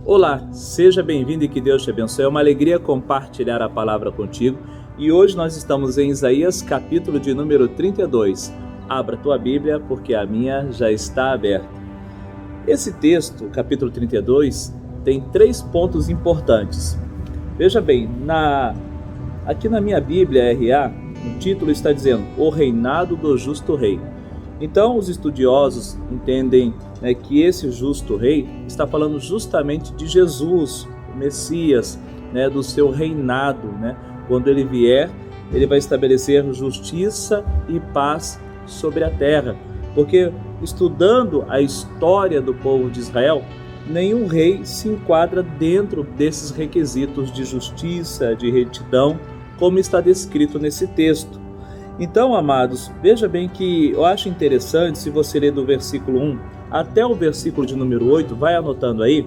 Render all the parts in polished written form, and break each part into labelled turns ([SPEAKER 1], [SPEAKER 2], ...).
[SPEAKER 1] Olá, seja bem-vindo e que Deus te abençoe. É uma alegria compartilhar a palavra contigo. E hoje nós estamos em Isaías, capítulo de número 32. Abra tua Bíblia, porque a minha já está aberta. Esse texto, capítulo 32, tem 3 pontos importantes. Veja bem, aqui na minha Bíblia, RA, o título está dizendo O Reinado do Justo Rei. Então, os estudiosos entendem que esse justo rei está falando justamente de Jesus, o Messias, do seu reinado. Quando ele vier, ele vai estabelecer justiça e paz sobre a terra. Porque, estudando a história do povo de Israel, nenhum rei se enquadra dentro desses requisitos de justiça, de retidão, como está descrito nesse texto. Então, amados, veja bem que eu acho interessante, se você ler do versículo 1 até o versículo de número 8, vai anotando aí,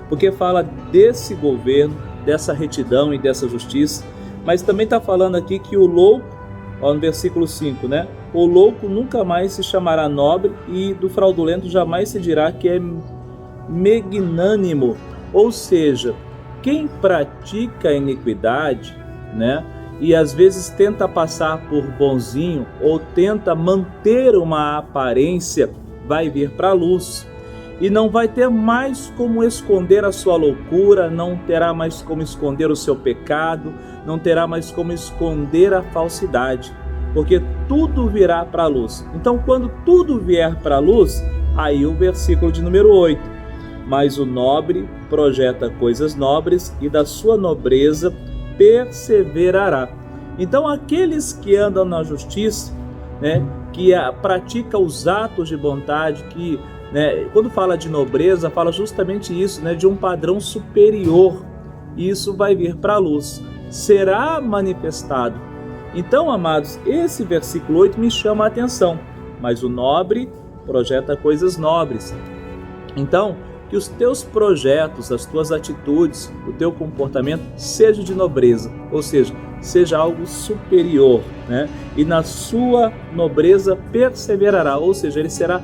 [SPEAKER 1] porque fala desse governo, dessa retidão e dessa justiça, mas também está falando aqui que o louco, no versículo 5, o louco nunca mais se chamará nobre e do fraudulento jamais se dirá que é magnânimo, ou seja, quem pratica a iniquidade, e às vezes tenta passar por bonzinho ou tenta manter uma aparência, vai vir para a luz e não vai ter mais como esconder a sua loucura, não terá mais como esconder o seu pecado, não terá mais como esconder a falsidade, porque tudo virá para a luz. Então, quando tudo vier para a luz, aí o versículo de número 8, mas o nobre projeta coisas nobres e da sua nobreza perseverará. Então, aqueles que andam na justiça, que praticam os atos de bondade, que quando fala de nobreza, fala justamente isso, de um padrão superior. Isso vai vir para a luz, será manifestado. Então, amados, esse versículo 8 me chama a atenção. Mas o nobre projeta coisas nobres. Então, que os teus projetos, as tuas atitudes, o teu comportamento seja de nobreza, ou seja, seja algo superior, e na sua nobreza perseverará, ou seja, ele será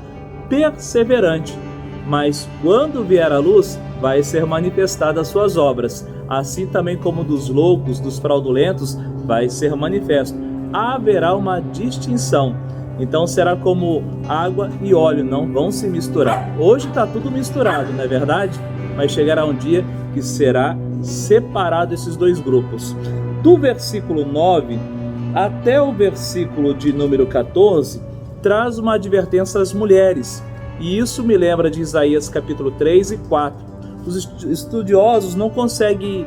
[SPEAKER 1] perseverante, mas quando vier a luz, vai ser manifestada as suas obras, assim também como dos loucos, dos fraudulentos, vai ser manifesto. Haverá uma distinção. Então será como água e óleo, não vão se misturar. Hoje está tudo misturado, não é verdade? Mas chegará um dia que será separado esses dois grupos. Do versículo 9 até o versículo de número 14, traz uma advertência às mulheres. E isso me lembra de Isaías capítulo 3 e 4. Os estudiosos não conseguem,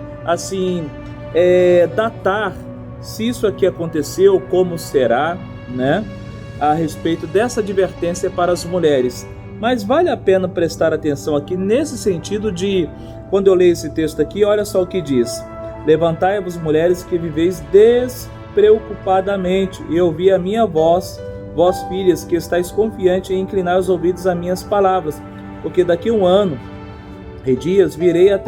[SPEAKER 1] datar se isso aqui aconteceu, como será, a respeito dessa advertência para as mulheres. Mas vale a pena prestar atenção aqui nesse sentido de, quando eu leio esse texto aqui, olha só o que diz: levantai-vos, mulheres, que viveis despreocupadamente, e ouvi a minha voz, vós filhas, que estáis confiante em inclinar os ouvidos a minhas palavras, porque daqui a 1 ano e dias virei a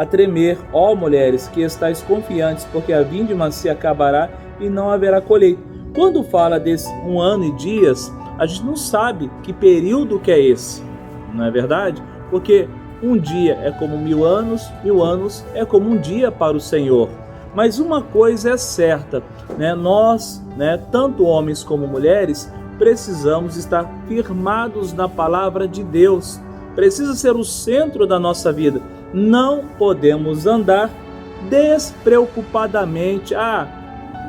[SPEAKER 1] tremer, ó mulheres, que estáis confiantes, porque a vindima se acabará e não haverá colheita. Quando fala desse 1 ano e dias, a gente não sabe que período que é esse, não é verdade? Porque um dia é como 1000 anos, 1000 anos é como um dia para o Senhor. Mas uma coisa é certa, nós, tanto homens como mulheres, precisamos estar firmados na palavra de Deus. Precisa ser o centro da nossa vida. Não podemos andar despreocupadamente.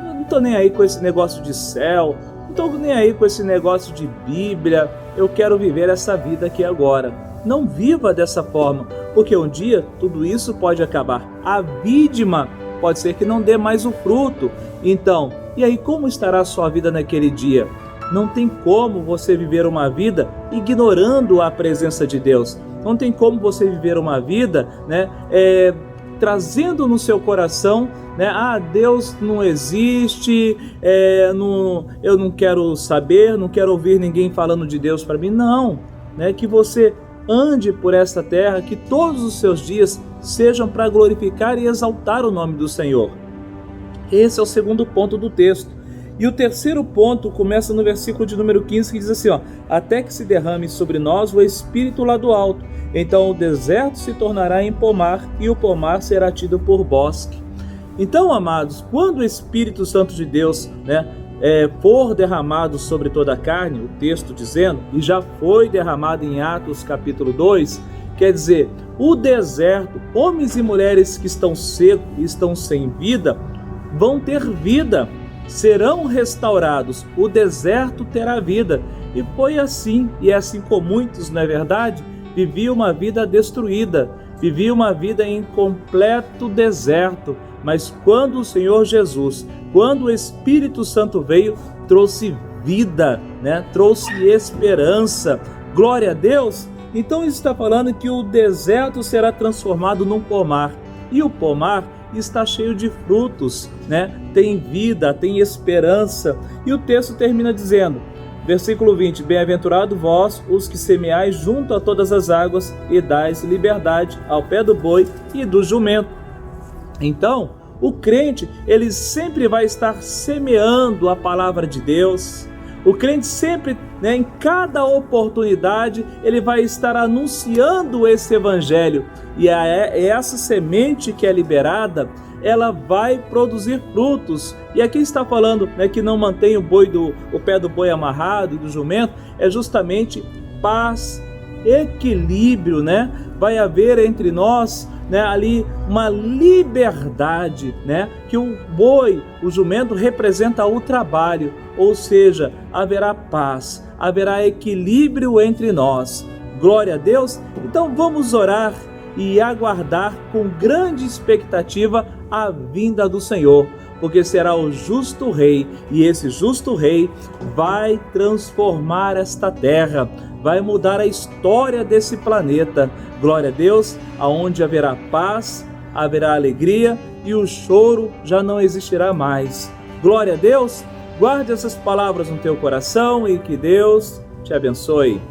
[SPEAKER 1] Não estou nem aí com esse negócio de céu, não estou nem aí com esse negócio de Bíblia, eu quero viver essa vida aqui agora. Não viva dessa forma, porque um dia tudo isso pode acabar. A vídima pode ser que não dê mais o fruto. Então, e aí como estará a sua vida naquele dia? Não tem como você viver uma vida ignorando a presença de Deus. Não tem como você viver uma vida, trazendo no seu coração, Deus não existe, eu não quero saber, não quero ouvir ninguém falando de Deus para mim. Não, que você ande por esta terra, que todos os seus dias sejam para glorificar e exaltar o nome do Senhor. Esse é o segundo ponto do texto. E o terceiro ponto começa no versículo de número 15, que diz assim, ó: até que se derrame sobre nós o Espírito lá do alto, então o deserto se tornará em pomar, e o pomar será tido por bosque. Então, amados, quando o Espírito Santo de Deus, for derramado sobre toda a carne, o texto dizendo, e já foi derramado em Atos capítulo 2, quer dizer, o deserto, homens e mulheres que estão secos e estão sem vida, vão ter vida, serão restaurados, o deserto terá vida. E foi assim, e é assim com muitos, não é verdade? Viviam uma vida destruída, viviam uma vida em completo deserto, mas quando o Senhor Jesus, quando o Espírito Santo veio, trouxe vida, trouxe esperança, glória a Deus. Então isso está falando que o deserto será transformado num pomar, e o pomar está cheio de frutos, tem vida, tem esperança. E o texto termina dizendo, versículo 20, bem-aventurado vós, os que semeais junto a todas as águas, e dais liberdade ao pé do boi e do jumento. Então, o crente, ele sempre vai estar semeando a palavra de Deus. O crente sempre, em cada oportunidade, ele vai estar anunciando esse evangelho. E essa semente que é liberada, ela vai produzir frutos. E aqui está falando que não mantém o pé do boi amarrado e do jumento, é justamente paz, equilíbrio, Vai haver entre nós ali uma liberdade, que o boi, o jumento representa o trabalho, ou seja, haverá paz, haverá equilíbrio entre nós. Glória a Deus. Então vamos orar e aguardar com grande expectativa a vinda do Senhor, porque será o justo rei, e esse justo rei vai transformar esta terra, vai mudar a história desse planeta. Glória a Deus, aonde haverá paz, haverá alegria e o choro já não existirá mais. Glória a Deus, guarde essas palavras no teu coração e que Deus te abençoe.